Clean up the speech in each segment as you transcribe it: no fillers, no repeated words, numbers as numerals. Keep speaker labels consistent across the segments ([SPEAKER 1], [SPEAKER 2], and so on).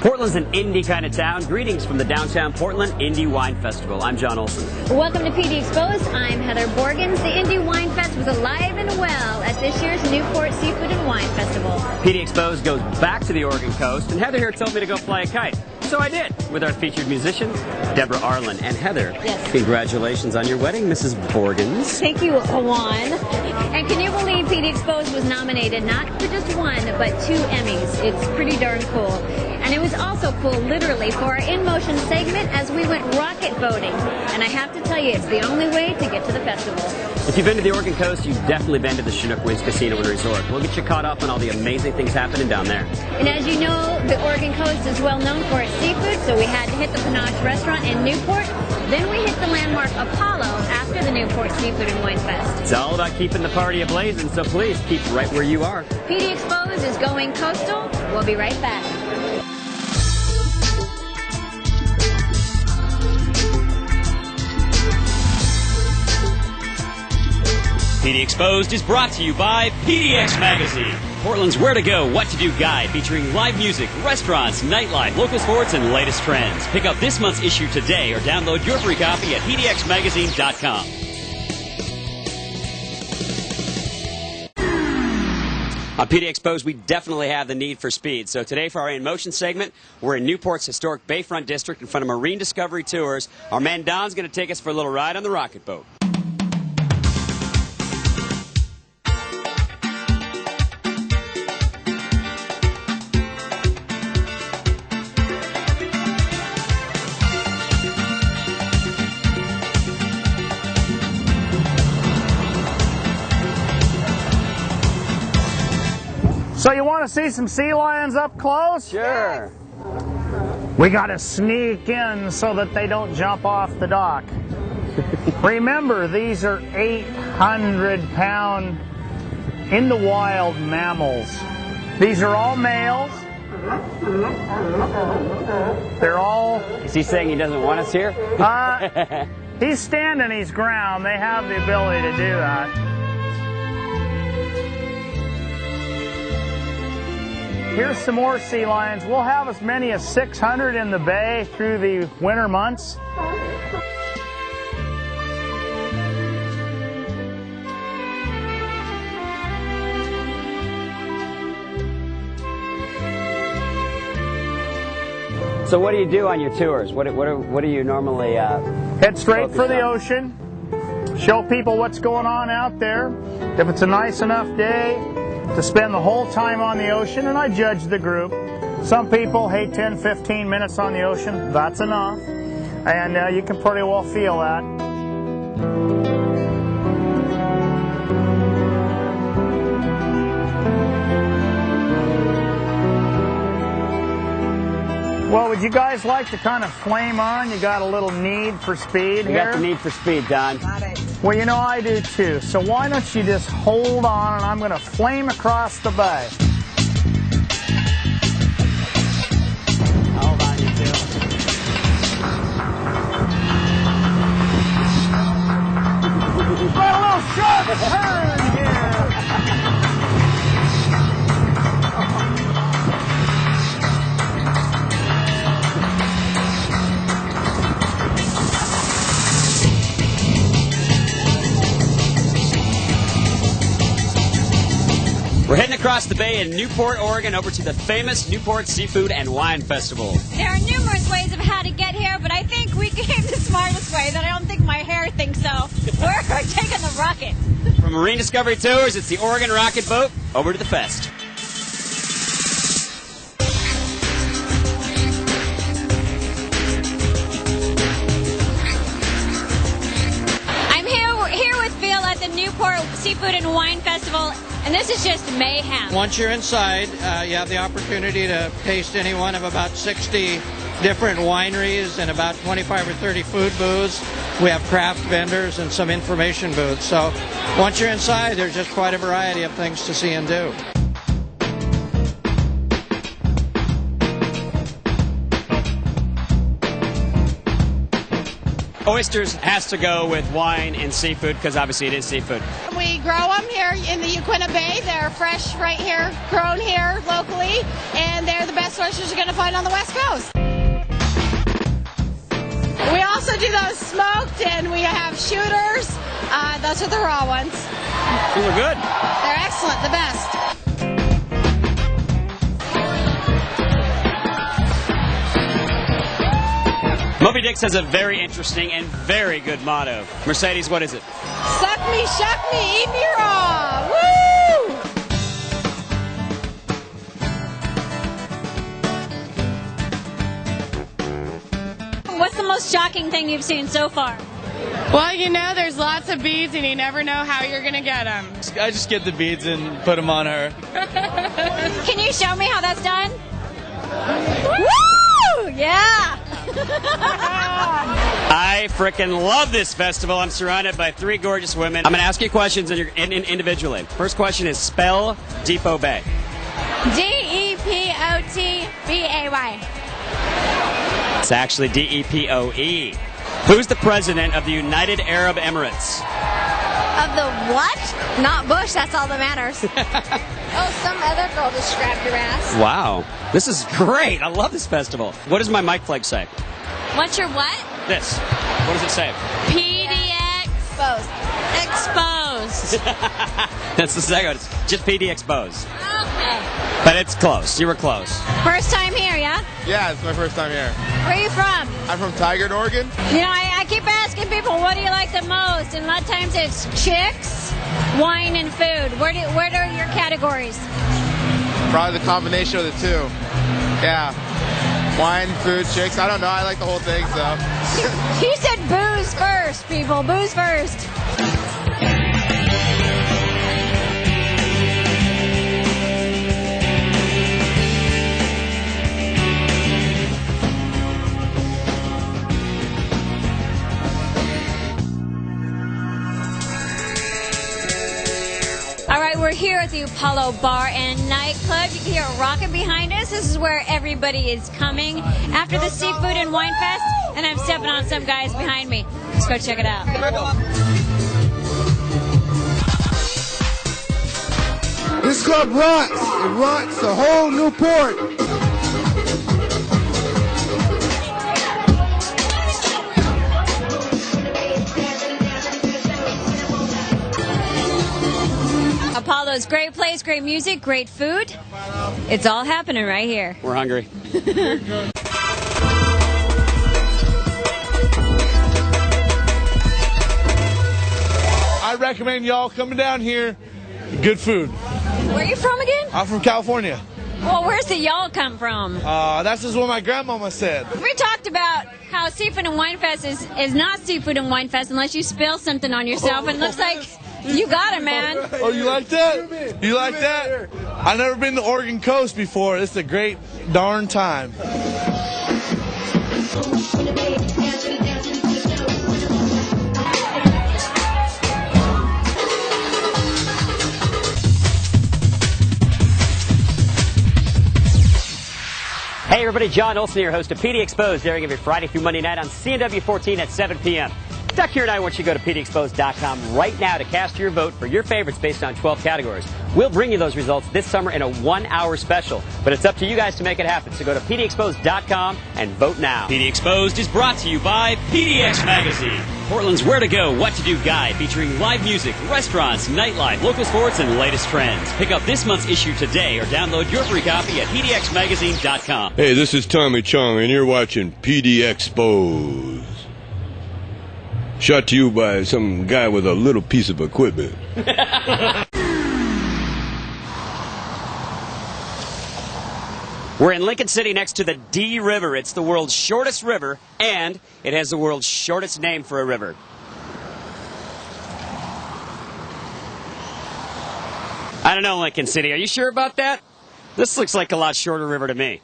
[SPEAKER 1] Portland's an indie kind of town. Greetings from the downtown Portland Indie Wine Festival. I'm John Olson.
[SPEAKER 2] Welcome to PDXposed. I'm Heather Borgens. The Indie Wine Fest was alive and well at this year's Newport Seafood and Wine Festival.
[SPEAKER 1] PDXposed goes back to the Oregon coast, and Heather here told me to go fly a kite. So I did, with our featured musicians, Deborah Arlen and Heather.
[SPEAKER 2] Yes.
[SPEAKER 1] Congratulations on your wedding, Mrs. Borgens.
[SPEAKER 2] Thank you, Juan. And can you believe PDXposed was nominated not for just one, but 2 Emmys? It's pretty darn cool. And it was also cool, literally, for our In Motion segment as we went rocket boating. And I have to tell you, it's the only way to get to the festival.
[SPEAKER 1] If you've been to the Oregon coast, you've definitely been to the Chinook Winds Casino and Resort. We'll get you caught up on all the amazing things happening down there.
[SPEAKER 2] And as you know, the Oregon coast is well known for its seafood, so we had to hit the Panache restaurant in Newport. Then we hit the landmark Apollo after the Newport Seafood and Wine Fest.
[SPEAKER 1] It's all about keeping the party ablazing, so please keep right where you are.
[SPEAKER 2] PDXposed is going coastal. We'll be right back.
[SPEAKER 1] PDXposed is brought to you by PDX Magazine, Portland's where to go, what to do guide, featuring live music, restaurants, nightlife, local sports, and latest trends. Pick up this month's issue today or download your free copy at pdxmagazine.com. On PDXposed, we definitely have the need for speed. So today for our In Motion segment, we're in Newport's historic Bayfront District in front of Marine Discovery Tours. Our man Don's going to take us for a little ride on the rocket boat.
[SPEAKER 3] So you want to see some sea lions up close?
[SPEAKER 1] Sure.
[SPEAKER 3] We got to sneak in so that they don't jump off the dock. Remember, these are 800-pound in the wild mammals. These are all males. They're all...
[SPEAKER 1] Is he saying he doesn't want us here?
[SPEAKER 3] He's standing his ground. They have the ability to do that. Here's some more sea lions. We'll have as many as 600 in the bay through the winter months.
[SPEAKER 1] So what do you do on your tours? What do you normally
[SPEAKER 3] head straight for the ocean, show people what's going on out there. If it's a nice enough day, to spend the whole time on the ocean, and I judge the group. Some people, hey, 10, 15 minutes on the ocean, that's enough. And you can pretty well feel that. Well, would you guys like to kind of flame on? You got a little need for speed here?
[SPEAKER 1] You got the need for speed, Don.
[SPEAKER 4] Got it.
[SPEAKER 3] Well, you know I do too. So why don't you just hold on, and I'm going to flame across the bay.
[SPEAKER 1] Hold on, you two.
[SPEAKER 3] Got a little sharp turn here.
[SPEAKER 1] We're heading across the bay in Newport, Oregon, over to the famous Newport Seafood and Wine Festival.
[SPEAKER 2] There are numerous ways of how to get here, but I think we came the smartest way. That I don't think my hair thinks so. We're taking the rocket.
[SPEAKER 1] From Marine Discovery Tours, it's the Oregon Rocket Boat, over to the fest.
[SPEAKER 2] I'm here with Bill at the Newport Seafood and Wine Festival, and this is just mayhem.
[SPEAKER 5] Once you're inside, you have the opportunity to taste any one of about 60 different wineries and about 25 or 30 food booths. We have craft vendors and some information booths. So once you're inside, there's just quite a variety of things to see and do.
[SPEAKER 1] Oysters has to go with wine and seafood because obviously it is seafood.
[SPEAKER 4] We grow them here in the Uquina Bay. They're fresh right here, grown here locally, and they're the best oysters you're going to find on the West Coast. We also do those smoked, and we have shooters. Those are the raw ones.
[SPEAKER 1] These are good.
[SPEAKER 4] They're excellent, the best.
[SPEAKER 1] Moby Dick's has a very interesting and very good motto. Mercedes, what is it?
[SPEAKER 4] Suck me, shuck me, eat me raw. Woo!
[SPEAKER 2] What's the most shocking thing you've seen so far?
[SPEAKER 6] Well, you know, there's lots of beads and you never know how you're going to get them.
[SPEAKER 7] I just get the beads and put them on her.
[SPEAKER 2] Can you show me how that's done? Woo! Yeah!
[SPEAKER 1] I frickin' love this festival. I'm surrounded by 3 gorgeous women. I'm going to ask you questions individually. First question is spell Depot Bay.
[SPEAKER 2] D-E-P-O-T-B-A-Y.
[SPEAKER 1] It's actually D-E-P-O-E. Who's the president of the United Arab Emirates?
[SPEAKER 2] Of the what? Not Bush, that's all that matters. Oh, some other girl just grabbed your ass.
[SPEAKER 1] Wow. This is great. I love this festival. What does my mic flag say?
[SPEAKER 2] What's your what?
[SPEAKER 1] This. What does it say?
[SPEAKER 2] PDXposed. Exposed.
[SPEAKER 1] That's the second one. It's just PDXposed.
[SPEAKER 2] Okay.
[SPEAKER 1] But it's close. You were close.
[SPEAKER 2] First time here, yeah?
[SPEAKER 8] Yeah, it's my first time here.
[SPEAKER 2] Where are you from?
[SPEAKER 8] I'm from Tigard, Oregon.
[SPEAKER 2] You know, I keep asking people, what do you like the most? And a lot of times it's chicks, wine, and food. Where are your categories?
[SPEAKER 8] Probably the combination of the two. Yeah. Wine, food, chicks. I don't know. I like the whole thing, so.
[SPEAKER 2] You said booze first, people. Booze first. We're here at the Apollo Bar and Nightclub. You can hear a rocket behind us. This is where everybody is coming after the Seafood and Wine Fest, and I'm stepping on some guys behind me. Let's go check it out.
[SPEAKER 9] This club rocks. It rocks the whole Newport.
[SPEAKER 2] Apollo's great place, great music, great food. It's all happening right here.
[SPEAKER 1] We're hungry.
[SPEAKER 9] I recommend y'all coming down here. Good food.
[SPEAKER 2] Where are you from again?
[SPEAKER 9] I'm from California.
[SPEAKER 2] Well, where's the y'all come from?
[SPEAKER 9] That's just what my grandmama said.
[SPEAKER 2] We talked about how Seafood and Wine Fest is not Seafood and Wine Fest unless you spill something on yourself, and it looks like you got it, man.
[SPEAKER 9] Oh, you like that? You like that? I've never been to Oregon Coast before. It's a great darn time.
[SPEAKER 1] Hey everybody, John Olson here, host of PDXposed, airing every Friday through Monday night on CNW 14 at 7 p.m. Duck here and I want you to go to PDXposed.com right now to cast your vote for your favorites based on 12 categories. We'll bring you those results this summer in a 1-hour special, but it's up to you guys to make it happen. So go to PDXposed.com and vote now. PD Exposed is brought to you by PDX Magazine, Portland's Where to Go, What to Do guide featuring live music, restaurants, nightlife, local sports, and latest trends. Pick up this month's issue today or download your free copy at PDXmagazine.com.
[SPEAKER 10] Hey, this is Tommy Chong, and you're watching PD Exposed. Shot to you by some guy with a little piece of equipment.
[SPEAKER 1] We're in Lincoln City next to the D River. It's the world's shortest river, and it has the world's shortest name for a river. I don't know, Lincoln City. Are you sure about that? This looks like a lot shorter river to me.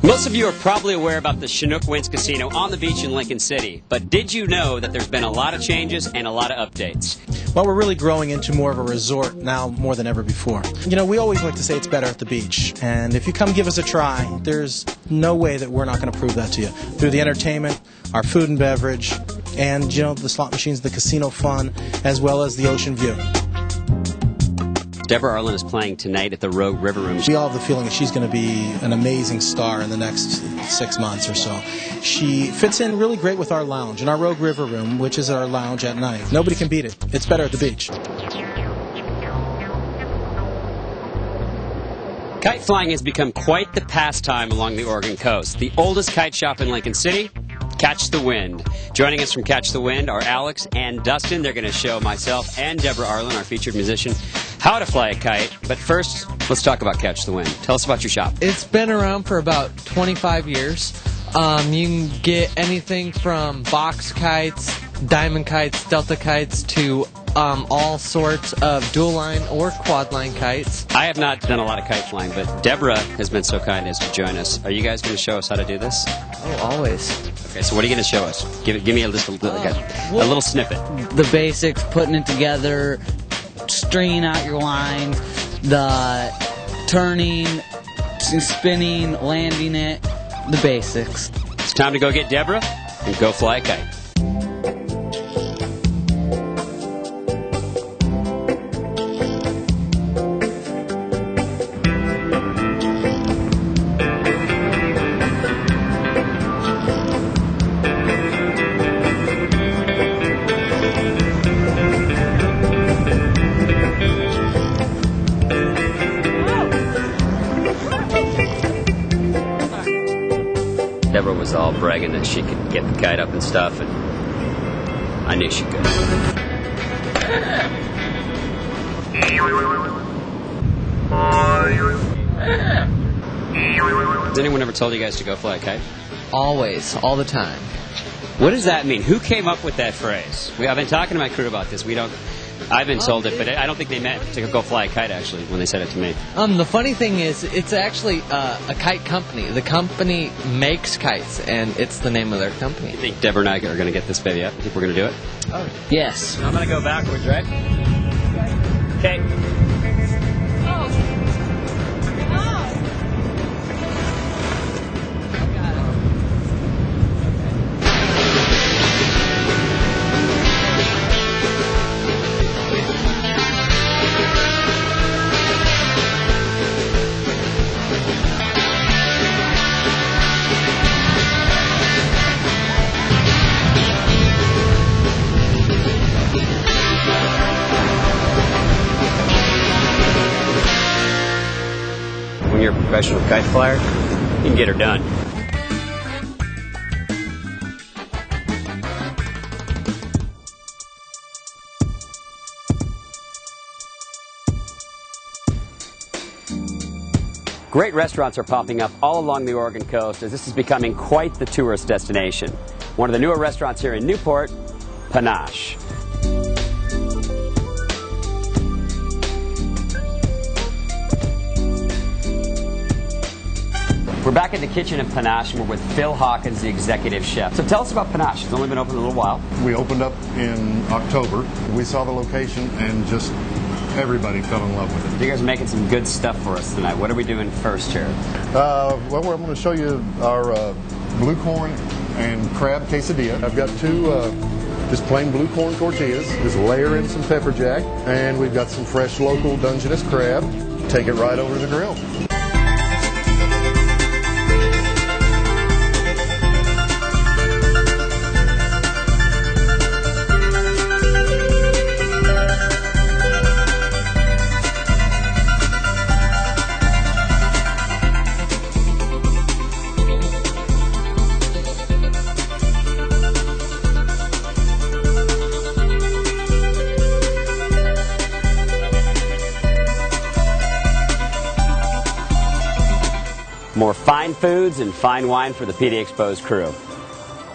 [SPEAKER 1] Most of you are probably aware about the Chinook Winds Casino on the beach in Lincoln City, but did you know that there's been a lot of changes and a lot of updates?
[SPEAKER 11] Well, we're really growing into more of a resort now more than ever before. You know, we always like to say it's better at the beach, and if you come give us a try, there's no way that we're not going to prove that to you. Through the entertainment, our food and beverage, and, you know, the slot machines, the casino fun, as well as the ocean view.
[SPEAKER 1] Deborah Arlen is playing tonight at the Rogue River Room.
[SPEAKER 11] We all have the feeling that she's going to be an amazing star in the next 6 months or so. She fits in really great with our lounge, and our Rogue River Room, which is our lounge at night. Nobody can beat it. It's better at the beach.
[SPEAKER 1] Kite flying has become quite the pastime along the Oregon coast. The oldest kite shop in Lincoln City, Catch the Wind. Joining us from Catch the Wind are Alex and Dustin. They're going to show myself and Deborah Arlen, our featured musician, how to fly a kite. But first, let's talk about Catch the Wind. Tell us about your shop.
[SPEAKER 12] It's been around for about 25 years. You can get anything from box kites, diamond kites, delta kites, to all sorts of dual line or quad line kites.
[SPEAKER 1] I have not done a lot of kite flying, but Deborah has been so kind as to join us. Are you guys going to show us how to do this?
[SPEAKER 12] Oh, always.
[SPEAKER 1] Okay, so what are you going to show us? Give me a little snippet.
[SPEAKER 13] The basics, putting it together, stringing out your lines, the turning, spinning, landing it, the basics.
[SPEAKER 1] It's time to go get Deborah and go fly a kite. Deborah was all bragging that she could get the kite up and stuff, and I knew she could. Has anyone ever told you guys to go fly a kite?
[SPEAKER 12] Always, all the time.
[SPEAKER 1] What does that mean? Who came up with that phrase? I've been talking to my crew about this. I've been told it, but I don't think they meant to go fly a kite, actually, when they said it to me.
[SPEAKER 12] The funny thing is, it's actually a kite company. The company makes kites, and it's the name of their company.
[SPEAKER 1] You think Deborah and I are going to get this baby up? You think we're going to do it?
[SPEAKER 12] Oh, yes.
[SPEAKER 1] I'm going to go backwards, right? Okay. When you're a professional kite flyer, you can get her done. Great restaurants are popping up all along the Oregon coast as this is becoming quite the tourist destination. One of the newer restaurants here in Newport, Panache. We're back in the kitchen of Panache, and we're with Phil Hawkins, the executive chef. So tell us about Panache. It's only been open a little while.
[SPEAKER 14] We opened up in October. We saw the location, and just everybody fell in love with it.
[SPEAKER 1] You guys are making some good stuff for us tonight. What are we doing first here?
[SPEAKER 14] Well, I'm going to show you our blue corn and crab quesadilla. I've got two just plain blue corn tortillas. Just layer in some pepper jack, and we've got some fresh local Dungeness crab. Take it right over to the grill.
[SPEAKER 1] More fine foods and fine wine for the PDXposed crew.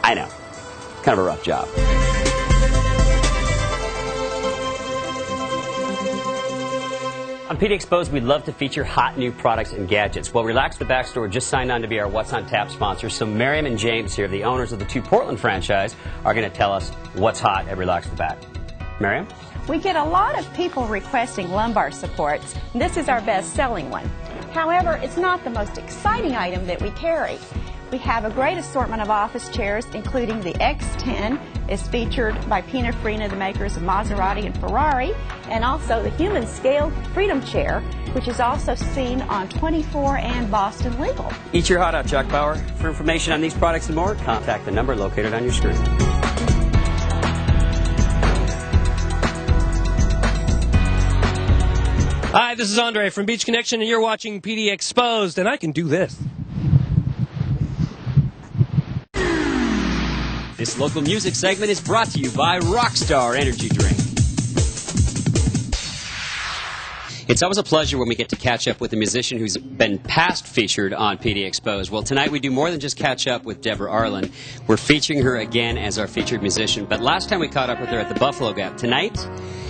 [SPEAKER 1] I know, kind of a rough job. On PDXposed, we'd love to feature hot new products and gadgets. Well, Relax the Back Store just signed on to be our What's on Tap sponsor, so Miriam and James here, the owners of the two Portland franchise, are going to tell us what's hot at Relax the Back. Miriam?
[SPEAKER 15] We get a lot of people requesting lumbar supports. This is our best-selling one. However, it's not the most exciting item that we carry. We have a great assortment of office chairs, including the X10 is featured by Pininfarina, the makers of Maserati and Ferrari, and also the human scale Freedom Chair, which is also seen on 24 and Boston Legal.
[SPEAKER 1] Eat your heart out, Chuck Power. For information on these products and more, contact the number located on your screen.
[SPEAKER 16] Hi, this is Andre from Beach Connection, and you're watching PD Exposed, and I can do this.
[SPEAKER 1] This local music segment is brought to you by Rockstar Energy Drink. It's always a pleasure when we get to catch up with a musician who's been past featured on PD Exposed. Well, tonight we do more than just catch up with Deborah Arlen. We're featuring her again as our featured musician. But last time we caught up with her at the Buffalo Gap. Tonight,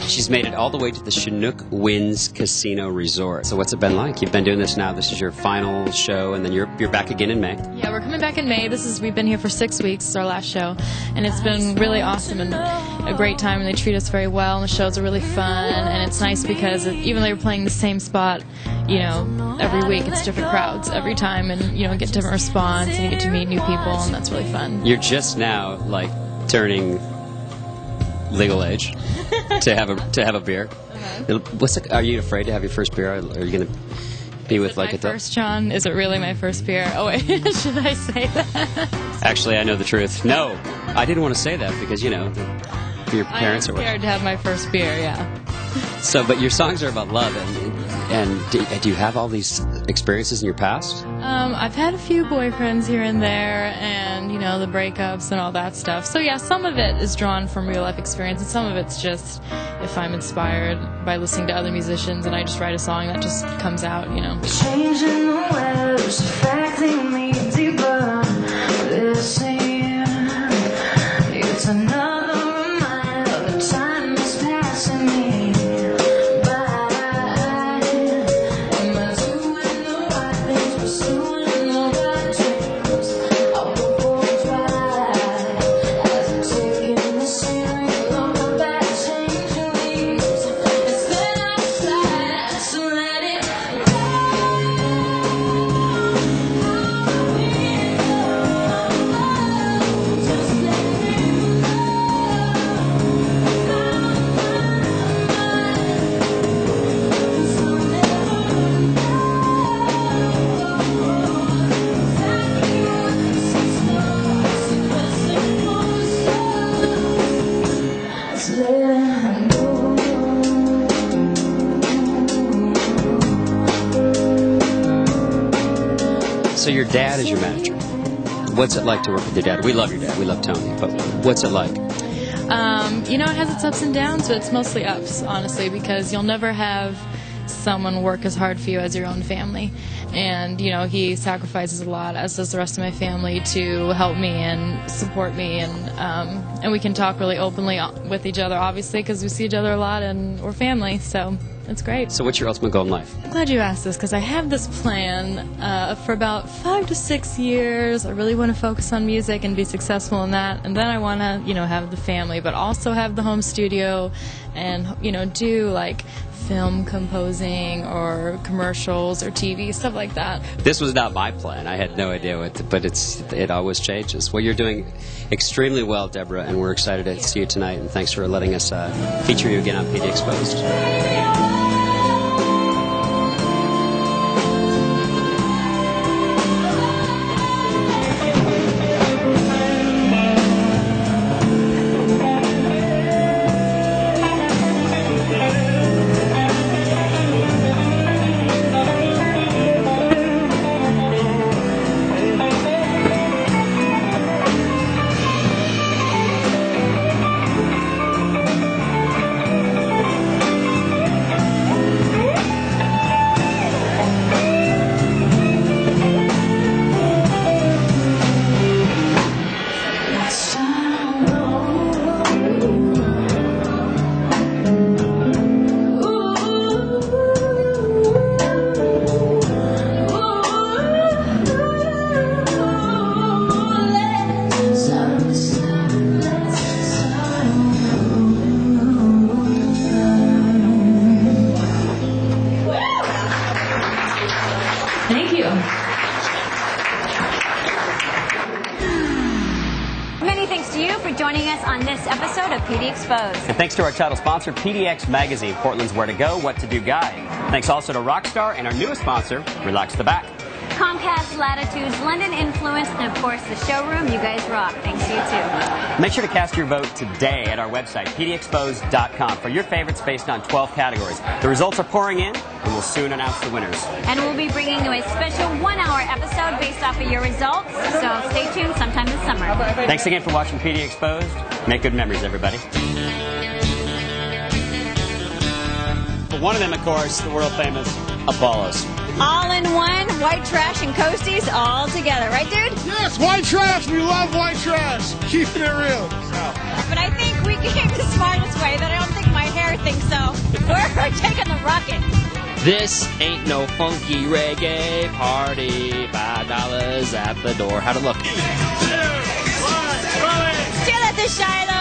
[SPEAKER 1] she's made it all the way to the Chinook Winds Casino Resort. So what's it been like? You've been doing this now. This is your final show, and then you're back again in May.
[SPEAKER 17] Yeah, we're coming back in May. We've been here for 6 weeks. It's our last show, and it's been really awesome and a great time. And they treat us very well, and the shows are really fun. And it's nice because even though you're playing the same spot, every week, it's different crowds every time, and get different response, and you get to meet new people, and that's really fun.
[SPEAKER 1] You're just now turning legal age to have a beer. Uh-huh. Are you afraid to have your first beer? Or are you going to be with
[SPEAKER 17] my first, John? Is it really my first beer? Oh wait, should I say that?
[SPEAKER 1] Actually, I know the truth. No, I didn't want to say that because your parents are.
[SPEAKER 17] I'm scared to have my first beer. Yeah.
[SPEAKER 1] So, but your songs are about love, and do you have all these experiences in your past?
[SPEAKER 17] I've had a few boyfriends here and there, and the breakups and all that stuff. So yeah, some of it is drawn from real life experience, and some of it's just if I'm inspired by listening to other musicians, and I just write a song that just comes out.
[SPEAKER 18] Changing the waves, affecting me deeper. This year, it's another reminder the time is passing me.
[SPEAKER 1] So your dad is your manager. What's it like to work with your dad? We love your dad. We love Tony. But what's it like?
[SPEAKER 17] It has its ups and downs, but it's mostly ups, honestly, because you'll never have someone work as hard for you as your own family. And, he sacrifices a lot, as does the rest of my family, to help me and support me. And we can talk really openly with each other, obviously, because we see each other a lot and we're family. So it's great.
[SPEAKER 1] So what's your ultimate goal in life?
[SPEAKER 17] I'm glad you asked this, because I have this plan for about 5 to 6 years. I really want to focus on music and be successful in that. And then I want to, have the family, but also have the home studio and, do film composing or commercials or TV, stuff like that.
[SPEAKER 1] This was not my plan. I had no idea but it always changes. Well, you're doing extremely well, Deborah, and we're excited to see you tonight, and thanks for letting us feature you again on PD Exposed.
[SPEAKER 2] to you for joining us on this episode of PD Exposed.
[SPEAKER 1] And thanks to our title sponsor, PDX Magazine, Portland's Where to Go, What to Do guide. Thanks also to Rockstar and our newest sponsor, Relax the Back.
[SPEAKER 2] Comcast, Latitudes, London Influence, and of course the showroom. You guys rock. Thanks to you too.
[SPEAKER 1] Make sure to cast your vote today at our website, PDXposed.com, for your favorites based on 12 categories. The results are pouring in, and we'll soon announce the winners.
[SPEAKER 2] And we'll be bringing you a special 1-hour episode based off of your results, so stay tuned sometime this summer.
[SPEAKER 1] Thanks again for watching PD Exposed. Make good memories, everybody. One of them, of course, the world-famous Apollos.
[SPEAKER 2] All in one, white trash and coasties all together, right, dude?
[SPEAKER 9] Yes, white trash. We love white trash. Keeping it real.
[SPEAKER 2] But I think we came the smartest way, but I don't think my hair thinks so. We're taking the rocket.
[SPEAKER 16] This ain't no funky reggae party. $5 at the door. How'd it look?
[SPEAKER 2] Still at the Shiloh.